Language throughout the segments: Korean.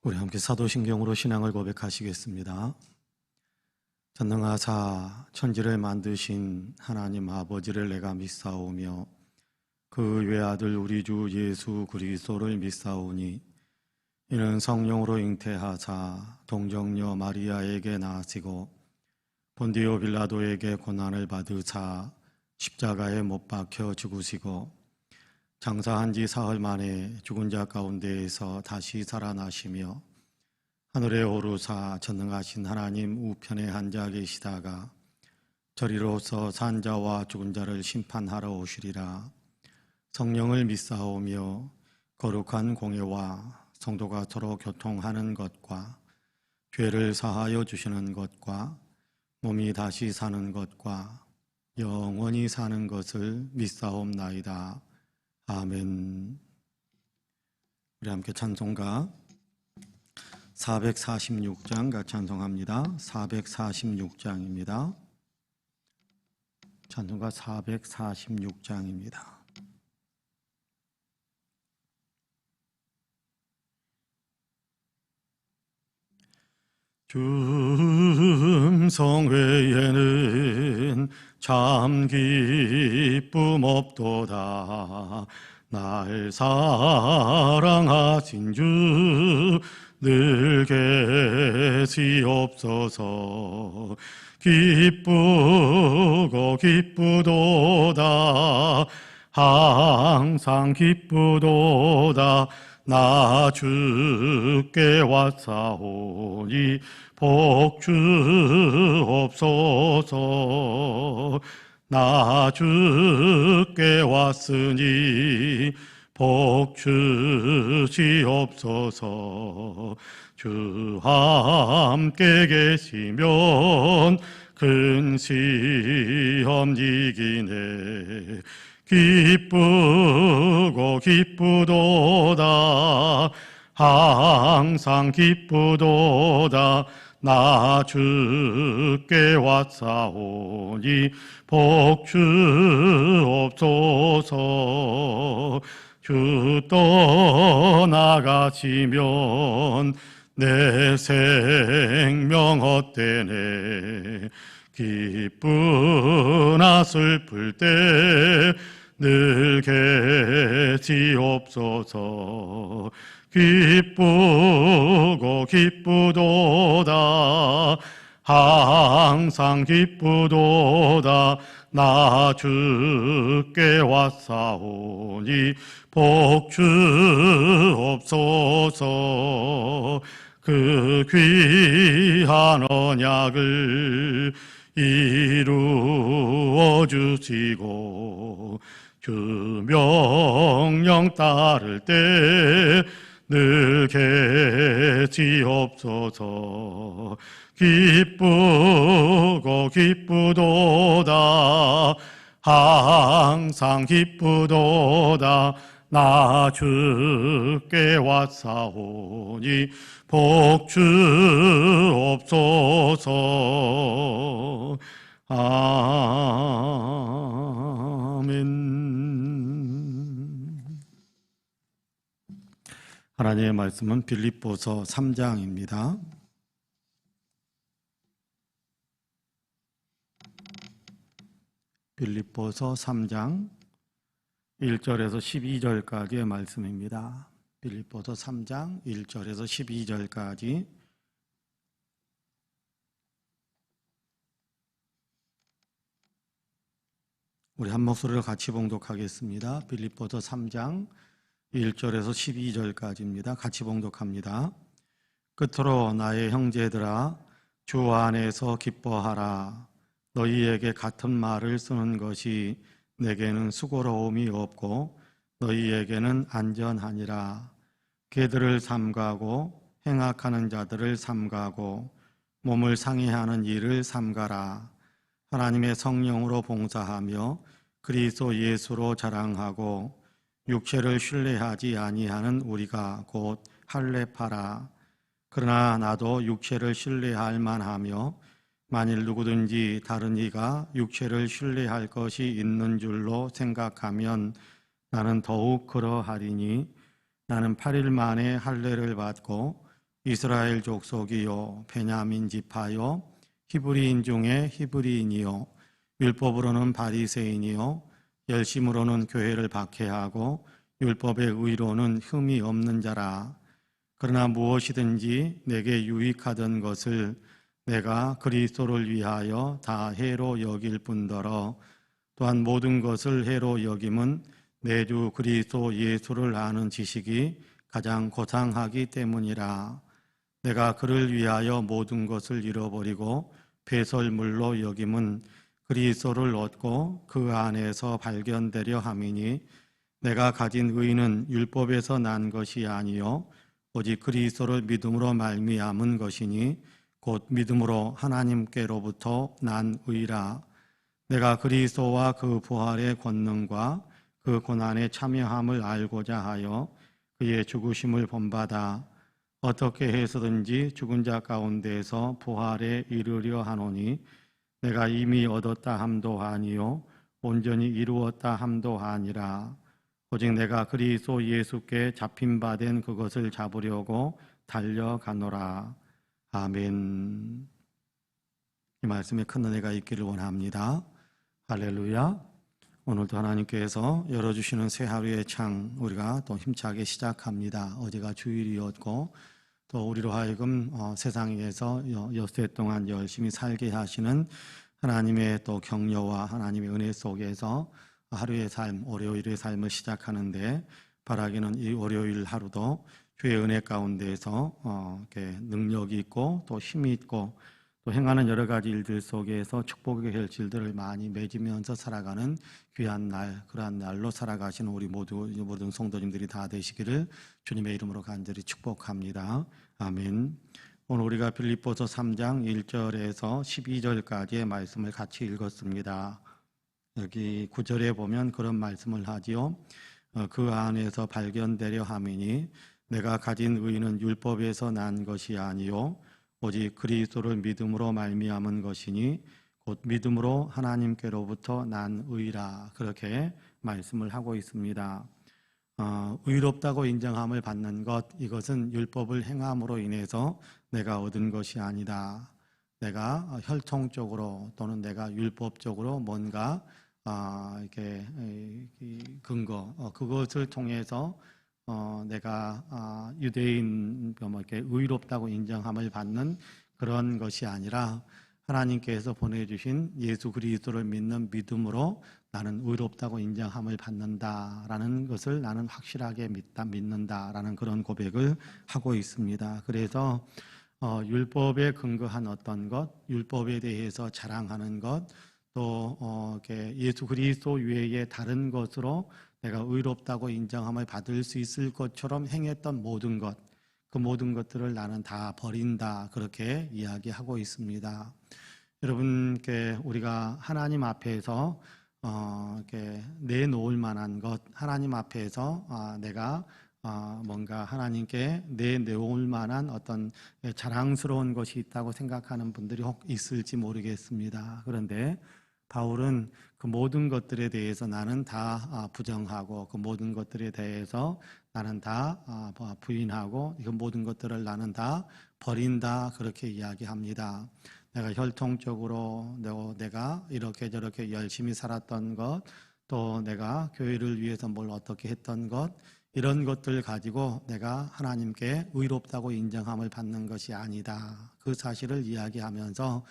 우리 함께 사도신경으로 신앙을 고백하시겠습니다. 전능하사 천지를 만드신 하나님 아버지를 내가 믿사오며 그 외아들 우리 주 예수 그리스도를 믿사오니 이는 성령으로 잉태하사 동정녀 마리아에게 나시고 본디오 빌라도에게 고난을 받으사 십자가에 못 박혀 죽으시고 장사한 지 사흘 만에 죽은 자 가운데에서 다시 살아나시며 하늘에 오르사 전능하신 하나님 우편에 앉아 계시다가 저리로서 산 자와 죽은 자를 심판하러 오시리라. 성령을 믿사오며 거룩한 공예와 성도가 서로 교통하는 것과 죄를 사하여 주시는 것과 몸이 다시 사는 것과 영원히 사는 것을 믿사옵나이다. 아멘. 우리 함께 찬송가 446장 같이 찬송합니다. 446장입니다. 찬송가 446장입니다. 줌성회에는 참 기쁨 없도다. 날 사랑하신 주 늘 계시옵소서. 기쁘고 기쁘도다. 항상 기쁘도다. 나 주께 왔사오니 복 주옵소서. 나 주께 왔으니 복 주시옵소서. 주 함께 계시면 큰 시험 이기네. 기쁘고 기쁘도다. 항상 기쁘도다. 나 주께 왔사오니 복 주옵소서. 주 떠나가시면 내 생명 헛되네. 기쁘나 슬플 때 늘 계시옵소서. 기쁘고 기쁘도다. 항상 기쁘도다. 나 주께 왔사오니 복 주옵소서. 그 귀한 언약을 이루어 주시고 주 명령 따를 때 늘 계시옵소서. 기쁘고 기쁘도다. 항상 기쁘도다. 나 주께 왔사오니 복 주옵소서. 아멘. 하나님의 말씀은 빌립보서 3장입니다. 빌립보서 3장 1절에서 12절까지의 말씀입니다. 빌립보서 3장 1절에서 12절까지. 우리 한 목소리로 같이 봉독하겠습니다. 빌립보서 3장 1절에서 12절까지입니다. 같이 봉독합니다. 끝으로 나의 형제들아, 주 안에서 기뻐하라. 너희에게 같은 말을 쓰는 것이 내게는 수고로움이 없고 너희에게는 안전하니라. 개들을 삼가고 행악하는 자들을 삼가고 몸을 상해하는 일을 삼가라. 하나님의 성령으로 봉사하며 그리스도 예수로 자랑하고 육체를 신뢰하지 아니하는 우리가 곧 할례파라. 그러나 나도 육체를 신뢰할 만하며 만일 누구든지 다른 이가 육체를 신뢰할 것이 있는 줄로 생각하면 나는 더욱 그러하리니 나는 8일 만에 할례를 받고 이스라엘 족속이요 베냐민 지파요 히브리인 중에 히브리인이요 율법으로는 바리새인이요 열심으로는 교회를 박해하고 율법의 의로는 흠이 없는 자라. 그러나 무엇이든지 내게 유익하던 것을 내가 그리스도를 위하여 다 해로 여길 뿐더러 또한 모든 것을 해로 여김은 내 주 그리스도 예수를 아는 지식이 가장 고상하기 때문이라. 내가 그를 위하여 모든 것을 잃어버리고 배설물로 여김은 그리스도를 얻고 그 안에서 발견되려 함이니 내가 가진 의는 율법에서 난 것이 아니요 오직 그리스도를 믿음으로 말미암은 것이니 곧 믿음으로 하나님께로부터 난 의라. 내가 그리스도와 그 부활의 권능과 그 고난에 참여함을 알고자 하여 그의 죽으심을 본받아 어떻게 해서든지 죽은 자 가운데서 부활에 이르려 하노니 내가 이미 얻었다 함도 아니요 온전히 이루었다 함도 아니라 오직 내가 그리스도 예수께 잡힌 바 된 그것을 잡으려고 달려가노라. 아멘. 이 말씀에 큰 은혜가 있기를 원합니다. 할렐루야. 오늘도 하나님께서 열어주시는 새 하루의 창 우리가 또 힘차게 시작합니다. 어제가 주일이었고 또 우리로 하여금 세상에서 엿새 동안 열심히 살게 하시는 하나님의 또 격려와 하나님의 은혜 속에서 하루의 삶, 월요일의 삶을 시작하는데 바라기는 이 월요일 하루도 주의 은혜 가운데서 이렇게 능력이 있고 또 힘이 있고 또 행하는 여러 가지 일들 속에서 축복의 결실들을 많이 맺으면서 살아가는 귀한 날, 그러한 날로 살아가시는 우리 모든 성도님들이 다 되시기를 주님의 이름으로 간절히 축복합니다. 아멘. 오늘 우리가 빌립보서 3장 1절에서 12절까지의 말씀을 같이 읽었습니다. 여기 9절에 보면 그런 말씀을 하지요. 그 안에서 발견되려 함이니 내가 가진 의는 율법에서 난 것이 아니요 오직 그리스도를 믿음으로 말미암은 것이니 곧 믿음으로 하나님께로부터 난 의라. 그렇게 말씀을 하고 있습니다. 의롭다고 인정함을 받는 것, 이것은 율법을 행함으로 인해서 내가 얻은 것이 아니다. 내가 혈통적으로 또는 내가 율법적으로 뭔가 이렇게 근거, 그것을 통해서 내가 유대인 이렇게 의롭다고 인정함을 받는 그런 것이 아니라 하나님께서 보내주신 예수 그리스도를 믿는 믿음으로 나는 의롭다고 인정함을 받는다라는 것을 나는 확실하게 믿는다라는 그런 고백을 하고 있습니다. 그래서 율법에 근거한 어떤 것, 율법에 대해서 자랑하는 것, 또 예수 그리스도 외에 다른 것으로 내가 의롭다고 인정함을 받을 수 있을 것처럼 행했던 모든 것, 그 모든 것들을 나는 다 버린다. 그렇게 이야기하고 있습니다. 여러분께 우리가 하나님 앞에서 이렇게 내놓을 만한 것, 하나님 앞에서 내가 뭔가 하나님께 내놓을 만한 어떤 자랑스러운 것이 있다고 생각하는 분들이 혹 있을지 모르겠습니다. 그런데 바울은 그 모든 것들에 대해서 나는 다 부정하고 그 모든 것들에 대해서 나는 다 부인하고 그 모든 것들을 나는 다 버린다. 그렇게 이야기합니다. 내가 혈통적으로 내가 이렇게 저렇게 열심히 살았던 것, 또 내가 교회를 위해서 뭘 어떻게 했던 것, 이런 것들 가지고 내가 하나님께 의롭다고 인정함을 받는 것이 아니다. 그 사실을 이야기하면서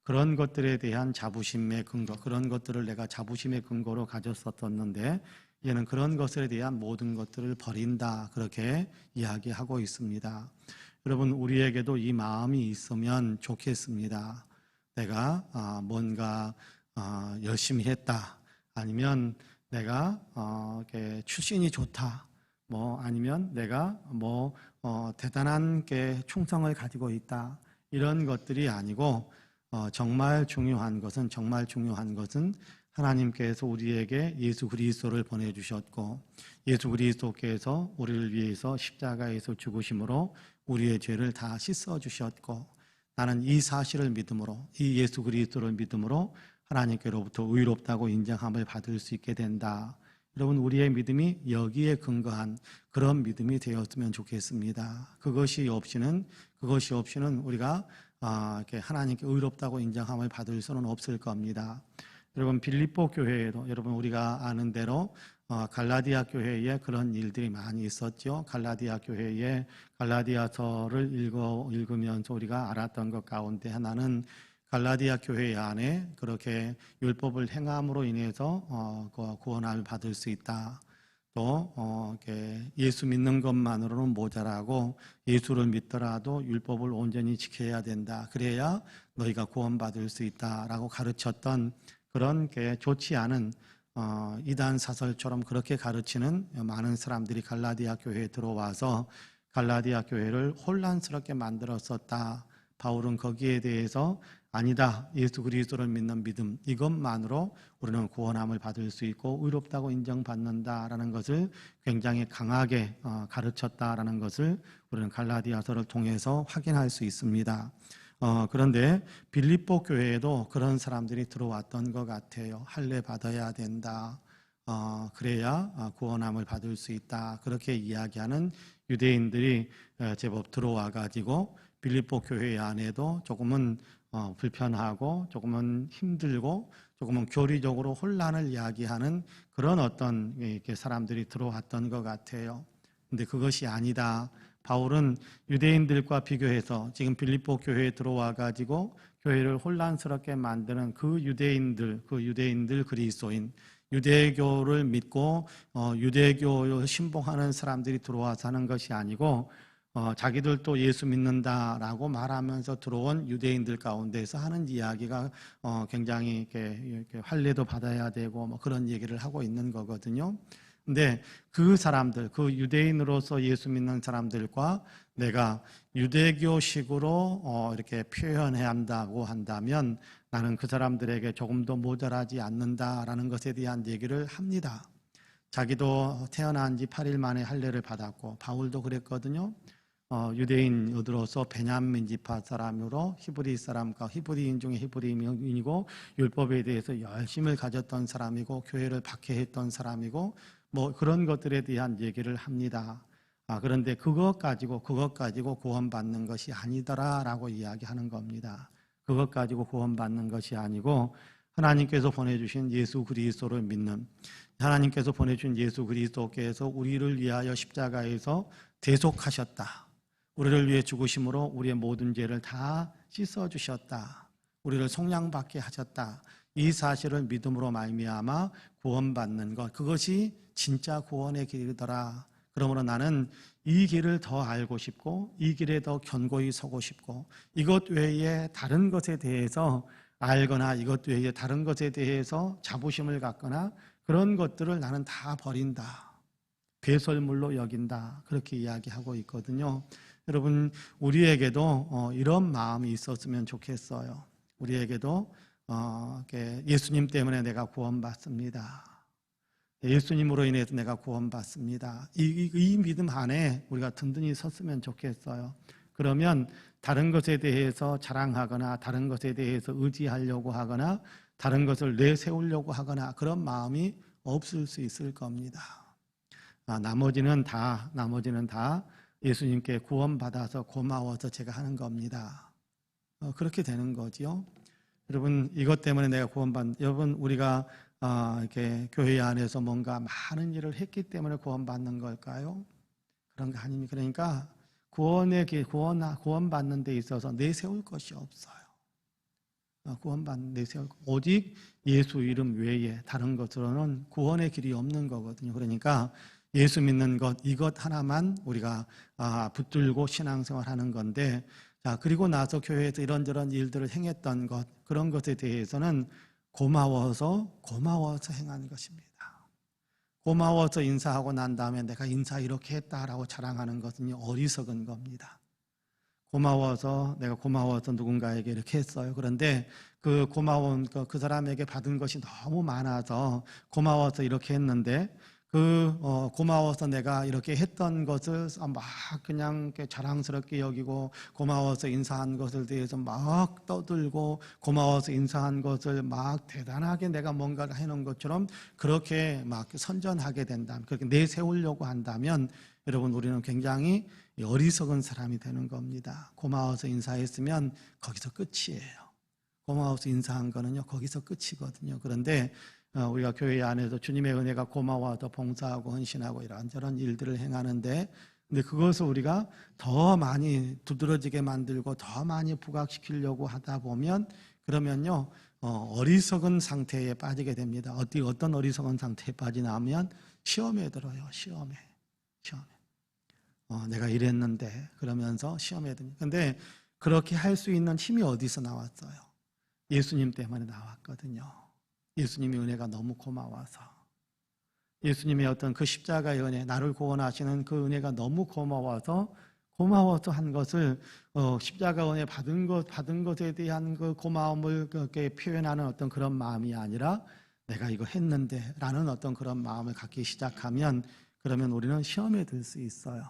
그런 것들에 대한 자부심의 근거, 그런 것들을 내가 자부심의 근거로 가졌었었는데 얘는 그런 것에 대한 모든 것들을 버린다. 그렇게 이야기하고 있습니다. 여러분, 우리에게도 이 마음이 있으면 좋겠습니다. 내가 뭔가 열심히 했다. 아니면 내가 이렇게 출신이 좋다. 아니면 내가 대단한 게 충성을 가지고 있다. 이런 것들이 아니고 정말 중요한 것은 하나님께서 우리에게 예수 그리스도를 보내주셨고 예수 그리스도께서 우리를 위해서 십자가에서 죽으심으로 우리의 죄를 다 씻어주셨고 나는 이 사실을 믿음으로 이 예수 그리스도를 믿음으로 하나님께로부터 의롭다고 인정함을 받을 수 있게 된다. 여러분 우리의 믿음이 여기에 근거한 그런 믿음이 되었으면 좋겠습니다. 그것이 없이는 우리가 이렇게 하나님께 의롭다고 인정함을 받을 수는 없을 겁니다. 여러분 빌립보 교회에도 여러분 우리가 아는 대로 갈라디아 교회에 그런 일들이 많이 있었죠. 갈라디아 교회에 갈라디아서를 읽으면서 우리가 알았던 것 가운데 하나는 갈라디아 교회 안에 그렇게 율법을 행함으로 인해서 구원함을 받을 수 있다. 또 이렇게 예수 믿는 것만으로는 모자라고 예수를 믿더라도 율법을 온전히 지켜야 된다. 그래야 너희가 구원받을 수 있다라고 가르쳤던 그런 게 좋지 않은 이단 사설처럼 그렇게 가르치는 많은 사람들이 갈라디아 교회에 들어와서 갈라디아 교회를 혼란스럽게 만들었었다. 바울은 거기에 대해서 아니다. 예수 그리스도를 믿는 믿음 이것만으로 우리는 구원함을 받을 수 있고 의롭다고 인정받는다라는 것을 굉장히 강하게 가르쳤다라는 것을 우리는 갈라디아서를 통해서 확인할 수 있습니다. 그런데 빌립보 교회에도 그런 사람들이 들어왔던 것 같아요. 할례 받아야 된다. 그래야 구원함을 받을 수 있다. 그렇게 이야기하는 유대인들이 제법 들어와 가지고 빌립보 교회 안에도 조금은 불편하고 조금은 힘들고 조금은 교리적으로 혼란을 이야기하는 그런 어떤 이렇게 사람들이 들어왔던 것 같아요. 근데 그것이 아니다. 바울은 유대인들과 비교해서 지금 빌립보 교회에 들어와 가지고 교회를 혼란스럽게 만드는 그 유대인들 그리스도인 유대교를 믿고 유대교를 신봉하는 사람들이 들어와서 하는 것이 아니고 자기들도 예수 믿는다라고 말하면서 들어온 유대인들 가운데서 하는 이야기가 굉장히 이렇게 할례도 받아야 되고 뭐 그런 얘기를 하고 있는 거거든요. 근데 그 사람들, 그 유대인으로서 예수 믿는 사람들과 내가 유대교식으로 이렇게 표현해야 한다고 한다면 나는 그 사람들에게 조금도 모자라지 않는다라는 것에 대한 얘기를 합니다. 자기도 태어난 지 8일 만에 할례를 받았고 바울도 그랬거든요. 유대인으로서 베냐민 지파 사람으로 히브리 사람과 히브리인 중에 히브리인이고 율법에 대해서 열심을 가졌던 사람이고 교회를 박해했던 사람이고 뭐 그런 것들에 대한 얘기를 합니다. 그런데 그것 가지고 구원받는 것이 아니더라라고 이야기하는 겁니다. 그것 가지고 구원받는 것이 아니고 하나님께서 보내주신 예수 그리스도를 믿는 하나님께서 보내준 예수 그리스도께서 우리를 위하여 십자가에서 대속하셨다. 우리를 위해 죽으심으로 우리의 모든 죄를 다 씻어주셨다. 우리를 속량받게 하셨다. 이 사실을 믿음으로 말미암아 구원받는 것, 그것이 진짜 구원의 길이더라. 그러므로 나는 이 길을 더 알고 싶고 이 길에 더 견고히 서고 싶고 이것 외에 다른 것에 대해서 알거나 이것 외에 다른 것에 대해서 자부심을 갖거나 그런 것들을 나는 다 버린다. 배설물로 여긴다. 그렇게 이야기하고 있거든요. 여러분 우리에게도 이런 마음이 있었으면 좋겠어요. 우리에게도 예수님 때문에 내가 구원받습니다. 예수님으로 인해서 내가 구원받습니다. 이 믿음 안에 우리가 든든히 섰으면 좋겠어요. 그러면 다른 것에 대해서 자랑하거나 다른 것에 대해서 의지하려고 하거나 다른 것을 내세우려고 하거나 그런 마음이 없을 수 있을 겁니다. 나머지는 다 예수님께 구원받아서 고마워서 제가 하는 겁니다. 그렇게 되는 거지요. 여러분 이것 때문에 내가 여러분 우리가 이렇게 교회 안에서 뭔가 많은 일을 했기 때문에 구원받는 걸까요? 그런 거 아닙니다. 그러니까 구원받는 데 있어서 내세울 것이 없어요. 오직 예수 이름 외에 다른 것으로는 구원의 길이 없는 거거든요. 그러니까 예수 믿는 것 이것 하나만 우리가 붙들고 신앙생활하는 건데 그리고 나서 교회에서 이런저런 일들을 행했던 것 그런 것에 대해서는 고마워서 행한 것입니다. 고마워서 인사하고 난 다음에 내가 인사 이렇게 했다라고 자랑하는 것은 어리석은 겁니다. 내가 고마워서 누군가에게 이렇게 했어요. 그런데 그 고마운 그 사람에게 받은 것이 너무 많아서 고마워서 이렇게 했는데 고마워서 내가 이렇게 했던 것을 막 그냥 이렇게 자랑스럽게 여기고, 고마워서 인사한 것을 대해서 막 떠들고, 고마워서 인사한 것을 막 대단하게 내가 뭔가를 해놓은 것처럼 그렇게 막 선전하게 된다면, 그렇게 내세우려고 한다면 여러분, 우리는 굉장히 어리석은 사람이 되는 겁니다. 고마워서 인사했으면 거기서 끝이에요. 고마워서 인사한 거는요, 거기서 끝이거든요. 그런데 우리가 교회 안에서 주님의 은혜가 고마워서 봉사하고 헌신하고 이런저런 일들을 행하는데, 근데 그것을 우리가 더 많이 두드러지게 만들고 더 많이 부각시키려고 하다 보면, 그러면요 어리석은 상태에 빠지게 됩니다. 어떤 어리석은 상태에 빠지냐면 시험에 들어요. 시험에 내가 이랬는데 그러면서 시험에 듭니다. 근데 그렇게 할 수 있는 힘이 어디서 나왔어요? 예수님 때문에 나왔거든요. 예수님의 은혜가 너무 고마워서, 예수님의 어떤 그 십자가의 은혜, 나를 구원하시는 그 은혜가 너무 고마워서 한 것을 십자가 은혜 받은 것에 대한 그 고마움을 그렇게 표현하는 어떤 그런 마음이 아니라 내가 이거 했는데 라는 어떤 그런 마음을 갖기 시작하면, 그러면 우리는 시험에 들 수 있어요.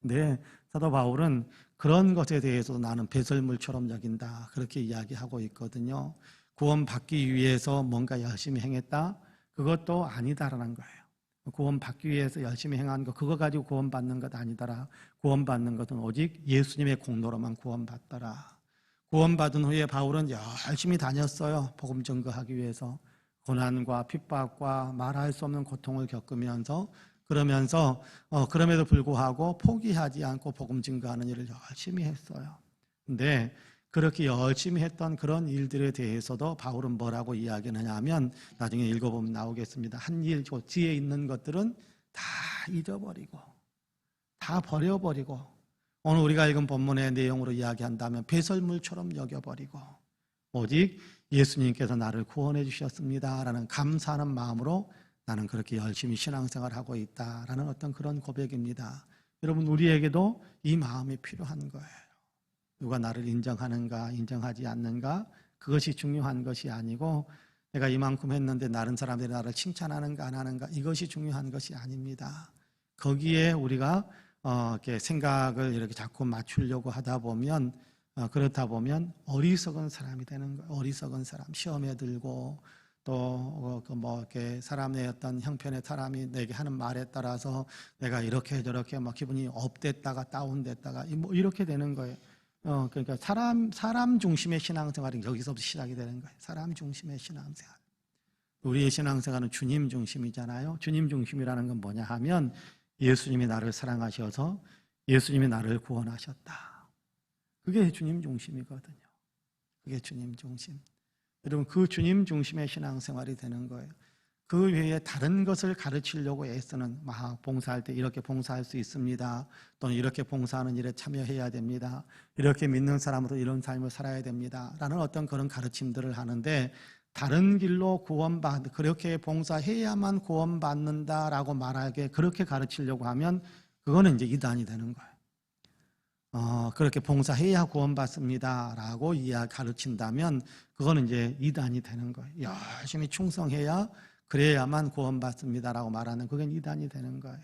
근데 사도 바울은 그런 것에 대해서 나는 배설물처럼 여긴다, 그렇게 이야기하고 있거든요. 구원받기 위해서 뭔가 열심히 행했다? 그것도 아니다라는 거예요. 구원받기 위해서 열심히 행한 거, 그거 가지고 구원받는 것 아니더라. 구원받는 것은 오직 예수님의 공로로만 구원받더라. 구원받은 후에 바울은 열심히 다녔어요. 복음 전거하기 위해서. 고난과 핍박과 말할 수 없는 고통을 겪으면서, 그럼에도 불구하고 포기하지 않고 복음 증거하는 일을 열심히 했어요. 근데 그렇게 열심히 했던 그런 일들에 대해서도 바울은 뭐라고 이야기하느냐 하면, 나중에 읽어보면 나오겠습니다. 한 일 뒤에 있는 것들은 다 잊어버리고 다 버려버리고, 오늘 우리가 읽은 본문의 내용으로 이야기한다면 배설물처럼 여겨버리고, 오직 예수님께서 나를 구원해 주셨습니다 라는 감사하는 마음으로 나는 그렇게 열심히 신앙생활을 하고 있다라는 어떤 그런 고백입니다. 여러분, 우리에게도 이 마음이 필요한 거예요. 누가 나를 인정하는가 인정하지 않는가, 그것이 중요한 것이 아니고, 내가 이만큼 했는데 다른 사람들이 나를 칭찬하는가 안 하는가, 이것이 중요한 것이 아닙니다. 거기에 우리가 이렇게 생각을 이렇게 자꾸 맞추려고 하다 보면, 그렇다 보면 어리석은 사람이 되는 거예요. 어리석은 사람, 시험에 들고, 또 이렇게 사람의 어떤 형편의 사람이 내게 하는 말에 따라서 내가 이렇게 저렇게 막 기분이 업됐다가 다운됐다가 이렇게 되는 거예요. 그러니까 사람 중심의 신앙생활은 여기서부터 시작이 되는 거예요. 사람 중심의 신앙생활. 우리의 신앙생활은 주님 중심이잖아요. 주님 중심이라는 건 뭐냐 하면, 예수님이 나를 사랑하셔서 예수님이 나를 구원하셨다. 그게 주님 중심이거든요. 그게 주님 중심. 여러분, 그 주님 중심의 신앙생활이 되는 거예요. 그 외에 다른 것을 가르치려고 애쓰는, 봉사할 때 이렇게 봉사할 수 있습니다, 또는 이렇게 봉사하는 일에 참여해야 됩니다, 이렇게 믿는 사람으로 이런 삶을 살아야 됩니다 라는 어떤 그런 가르침들을 하는데, 다른 길로 그렇게 봉사해야만 구원받는다라고 말하게 그렇게 가르치려고 하면 그거는 이제 이단이 되는 거예요. 그렇게 봉사해야 구원받습니다 라고 가르친다면 그거는 이제 이단이 되는 거예요. 열심히 충성해야, 그래야만 구원받습니다 라고 말하는, 그게 이단이 되는 거예요.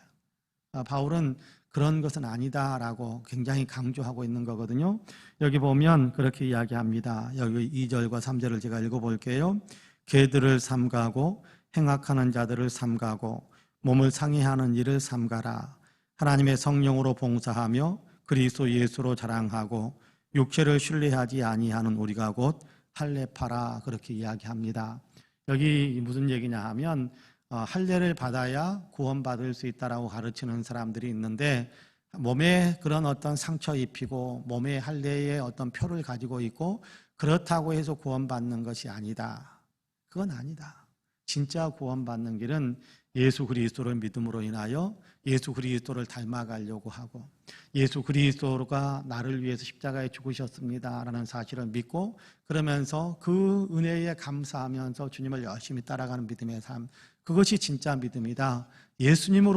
바울은 그런 것은 아니다라고 굉장히 강조하고 있는 거거든요. 여기 보면 그렇게 이야기합니다. 여기 2절과 3절을 제가 읽어볼게요. 개들을 삼가고 행악하는 자들을 삼가고 몸을 상해하는 일을 삼가라. 하나님의 성령으로 봉사하며 그리스도 예수로 자랑하고 육체를 신뢰하지 아니하는 우리가 곧 할례파라, 그렇게 이야기합니다. 여기 무슨 얘기냐 하면, 할례를 받아야 구원받을 수 있다라고 가르치는 사람들이 있는데, 몸에 그런 어떤 상처 입히고 몸에 할례의 어떤 표를 가지고 있고 그렇다고 해서 구원받는 것이 아니다. 그건 아니다. 진짜 구원받는 길은 예수 그리스도를 믿음으로 인하여 예수 그리스도를 닮아가려고 하고, 예수 그리스도가 나를 위해서 십자가에 죽으셨습니다 라는 사실을 믿고, 그러면서 그 은혜에 감사하면서 주님을 열심히 따라가는 믿음의 삶, 그것이 진짜 믿음이다. 예수님을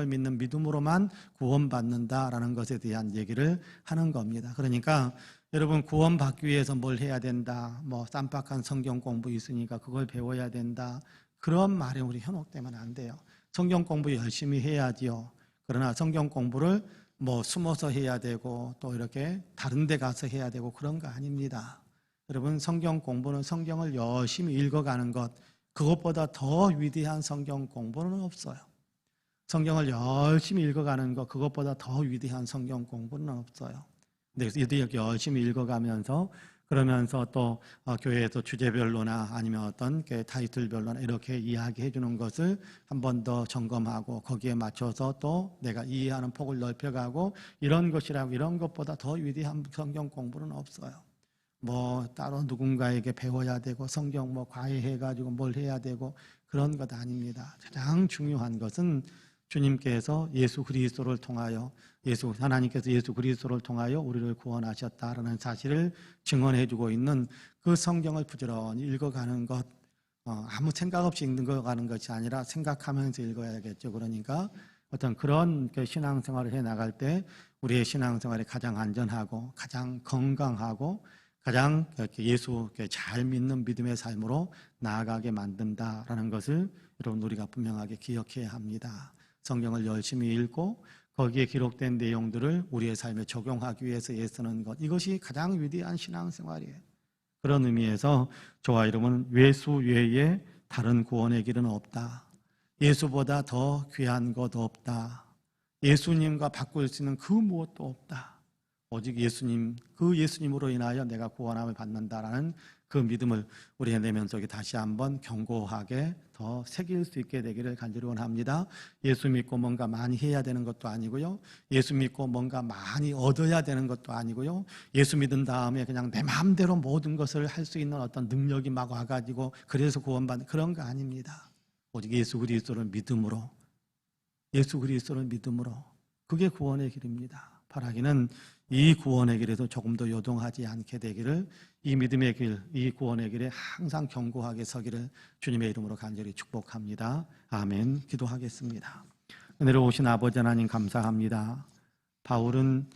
믿는 믿음으로만 구원받는다라는 것에 대한 얘기를 하는 겁니다. 그러니까 여러분, 구원받기 위해서 뭘 해야 된다, 쌈박한 성경 공부 있으니까 그걸 배워야 된다, 그런 말에 우리 현혹되면 안 돼요. 성경 공부 열심히 해야지요. 그러나 성경 공부를 뭐 숨어서 해야 되고 또 이렇게 다른 데 가서 해야 되고 그런 거 아닙니다. 여러분, 성경 공부는 성경을 열심히 읽어가는 것, 그것보다 더 위대한 성경 공부는 없어요. 성경을 열심히 읽어가는 것, 그것보다 더 위대한 성경 공부는 없어요. 그래서 이렇게 열심히 읽어가면서 그러면서 또 교회에서 주제별로나 아니면 어떤 타이틀별로나 이렇게 이야기해 주는 것을 한 번 더 점검하고 거기에 맞춰서 또 내가 이해하는 폭을 넓혀가고 이런 것이라고, 이런 것보다 더 위대한 성경 공부는 없어요. 뭐 따로 누군가에게 배워야 되고 성경 뭐 과외해가지고 뭘 해야 되고 그런 것 아닙니다. 가장 중요한 것은 주님께서 예수 그리스도를 통하여 하나님께서 예수 그리스도를 통하여 우리를 구원하셨다라는 사실을 증언해주고 있는 그 성경을 부지런히 읽어가는 것, 아무 생각 없이 읽어가는 것이 아니라 생각하면서 읽어야겠죠. 그러니까 어떤 그런 신앙생활을 해나갈 때 우리의 신앙생활이 가장 안전하고 가장 건강하고 가장 예수 잘 믿는 믿음의 삶으로 나아가게 만든다라는 것을 여러분 우리가 분명하게 기억해야 합니다. 성경을 열심히 읽고 거기에 기록된 내용들을 우리의 삶에 적용하기 위해서 애쓰는 것, 이것이 가장 위대한 신앙생활이에요. 그런 의미에서 저와 여러분은 예수 외에 다른 구원의 길은 없다. 예수보다 더 귀한 것 없다. 예수님과 바꿀 수 있는 그 무엇도 없다. 오직 예수님, 그 예수님으로 인하여 내가 구원함을 받는다라는 그 믿음을 우리의 내면 속에 다시 한번 견고하게 더 새길 수 있게 되기를 간절히 원합니다. 예수 믿고 뭔가 많이 해야 되는 것도 아니고요. 예수 믿고 뭔가 많이 얻어야 되는 것도 아니고요. 예수 믿은 다음에 그냥 내 마음대로 모든 것을 할 수 있는 어떤 능력이 막 와가지고 그래서 구원받는 그런 거 아닙니다. 오직 예수 그리스도를 믿음으로, 예수 그리스도를 믿음으로, 그게 구원의 길입니다. 바라기는 이 구원의 길에서 조금 더 요동하지 않게 되기를, 이 믿음의 길, 이 구원의 길에 항상 견고하게 서기를 주님의 이름으로 간절히 축복합니다. 아멘. 기도하겠습니다. 은혜로 오신 아버지 하나님 감사합니다. 바울은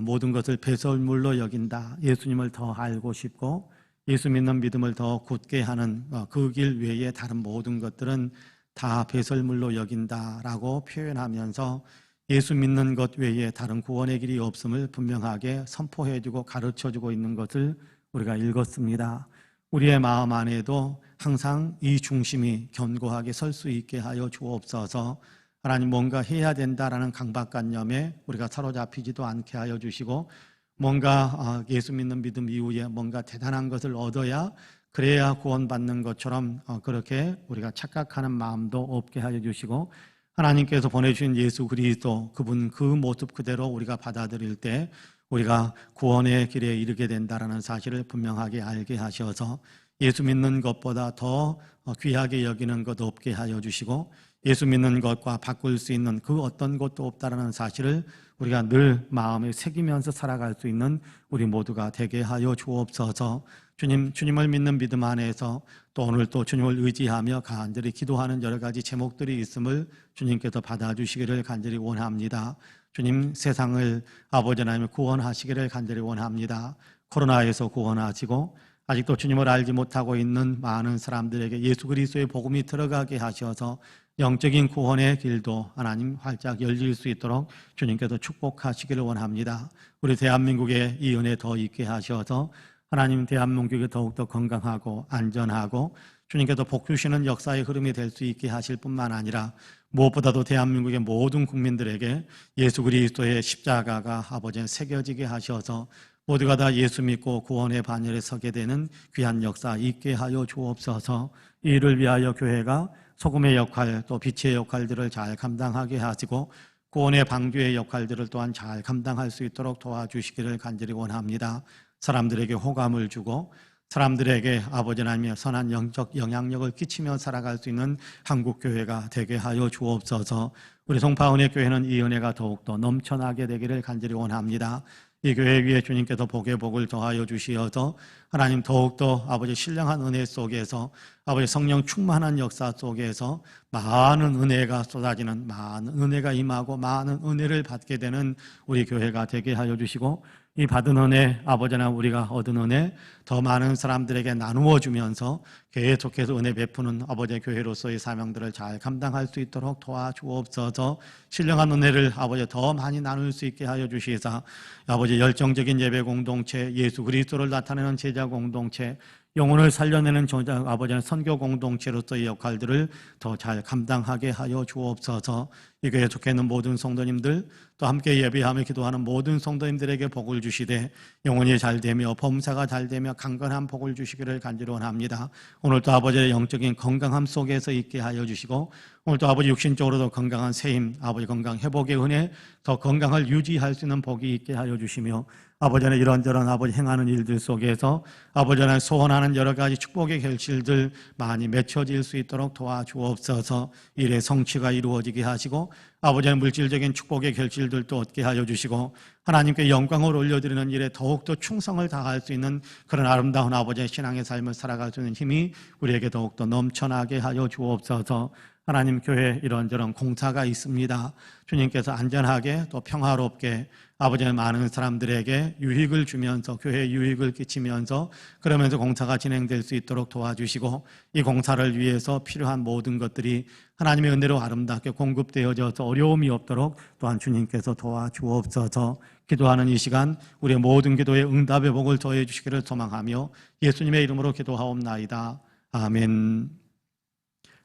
모든 것을 배설물로 여긴다. 예수님을 더 알고 싶고 예수 믿는 믿음을 더 굳게 하는 그 길 외에 다른 모든 것들은 다 배설물로 여긴다라고 표현하면서 예수 믿는 것 외에 다른 구원의 길이 없음을 분명하게 선포해주고 가르쳐주고 있는 것을 우리가 읽었습니다. 우리의 마음 안에도 항상 이 중심이 견고하게 설 수 있게 하여 주옵소서. 하나님, 뭔가 해야 된다라는 강박관념에 우리가 사로잡히지도 않게 하여 주시고, 뭔가 예수 믿는 믿음 이후에 뭔가 대단한 것을 얻어야 그래야 구원받는 것처럼 그렇게 우리가 착각하는 마음도 없게 하여 주시고, 하나님께서 보내주신 예수 그리스도, 그분 그 모습 그대로 우리가 받아들일 때 우리가 구원의 길에 이르게 된다는 사실을 분명하게 알게 하셔서 예수 믿는 것보다 더 귀하게 여기는 것 없게 하여 주시고, 예수 믿는 것과 바꿀 수 있는 그 어떤 것도 없다는 사실을 우리가 늘 마음에 새기면서 살아갈 수 있는 우리 모두가 되게 하여 주옵소서. 주님을 믿는 믿음 안에서 또 오늘 또 주님을 의지하며 간절히 기도하는 여러 가지 제목들이 있음을 주님께서 받아주시기를 간절히 원합니다. 주님, 세상을 아버지 하나님 구원하시기를 간절히 원합니다. 코로나에서 구원하시고 아직도 주님을 알지 못하고 있는 많은 사람들에게 예수 그리스도의 복음이 들어가게 하셔서 영적인 구원의 길도 하나님 활짝 열릴 수 있도록 주님께서 축복하시기를 원합니다. 우리 대한민국에 이 은혜 더 있게 하셔서 하나님, 대한민국이 더욱더 건강하고 안전하고 주님께서 복 주시는 역사의 흐름이 될 수 있게 하실 뿐만 아니라 무엇보다도 대한민국의 모든 국민들에게 예수 그리스도의 십자가가 아버지에 새겨지게 하셔서 모두가 다 예수 믿고 구원의 반열에 서게 되는 귀한 역사 있게 하여 주옵소서. 이를 위하여 교회가 소금의 역할 또 빛의 역할들을 잘 감당하게 하시고 구원의 방주의 역할들을 또한 잘 감당할 수 있도록 도와주시기를 간절히 원합니다. 사람들에게 호감을 주고 사람들에게 아버지 하나님의 선한 영적 영향력을 끼치며 살아갈 수 있는 한국교회가 되게 하여 주옵소서. 우리 송파은혜교회는 이 은혜가 더욱더 넘쳐나게 되기를 간절히 원합니다. 이 교회 위에 주님께서 복의 복을 더하여 주시어서 하나님 더욱더 아버지 신령한 은혜 속에서 아버지 성령 충만한 역사 속에서 많은 은혜가 쏟아지는, 많은 은혜가 임하고 많은 은혜를 받게 되는 우리 교회가 되게 하여 주시고, 이 받은 은혜, 아버지나 우리가 얻은 은혜 더 많은 사람들에게 나누어 주면서 계속해서 은혜 베푸는 아버지의 교회로서의 사명들을 잘 감당할 수 있도록 도와주옵소서. 신령한 은혜를 아버지 더 많이 나눌 수 있게 하여 주시사 아버지 열정적인 예배 공동체, 예수 그리스도를 나타내는 제자 공동체, 영혼을 살려내는 아버지는 선교 공동체로서의 역할들을 더 잘 감당하게 하여 주옵소서. 이 교회에 속해 있는 모든 성도님들, 또 함께 예배하며 기도하는 모든 성도님들에게 복을 주시되 영혼이 잘되며 범사가 잘되며 강건한 복을 주시기를 간절히 원합니다. 오늘도 아버지의 영적인 건강함 속에서 있게 하여 주시고, 오늘도 아버지 육신적으로도 건강한 새힘, 아버지 건강 회복의 은혜, 더 건강을 유지할 수 있는 복이 있게 하여 주시며, 아버지는 이런저런 아버지 행하는 일들 속에서 아버지는 소원하는 여러 가지 축복의 결실들 많이 맺혀질 수 있도록 도와주옵소서. 일의 성취가 이루어지게 하시고 아버지는 물질적인 축복의 결실들도 얻게 하여 주시고 하나님께 영광을 올려드리는 일에 더욱더 충성을 다할 수 있는 그런 아름다운 아버지의 신앙의 삶을 살아갈 수 있는 힘이 우리에게 더욱더 넘쳐나게 하여 주옵소서. 하나님, 교회 이런저런 공사가 있습니다. 주님께서 안전하게 또 평화롭게 아버지의 많은 사람들에게 유익을 주면서 교회에 유익을 끼치면서 그러면서 공사가 진행될 수 있도록 도와주시고, 이 공사를 위해서 필요한 모든 것들이 하나님의 은혜로 아름답게 공급되어져서 어려움이 없도록 또한 주님께서 도와주옵소서. 기도하는 이 시간 우리의 모든 기도에 응답의 복을 더해 주시기를 소망하며 예수님의 이름으로 기도하옵나이다. 아멘.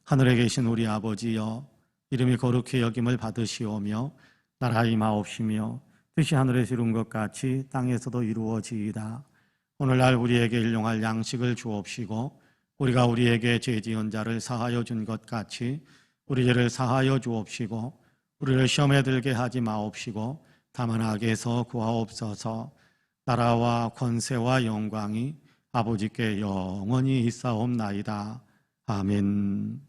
하늘에 계신 우리 아버지여, 이름이 거룩히 여김을 받으시오며 나라 임하옵시며 뜻이 하늘에서 이룬 것 같이 땅에서도 이루어지이다. 오늘날 우리에게 일용할 양식을 주옵시고 우리가 우리에게 죄 지은 자를 사하여 준 것 같이 우리 죄를 사하여 주옵시고 우리를 시험에 들게 하지 마옵시고 다만 악에서 구하옵소서. 나라와 권세와 영광이 아버지께 영원히 있사옵나이다. 아멘.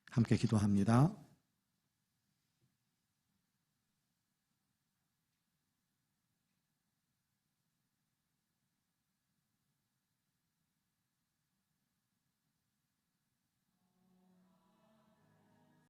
함께 기도합니다.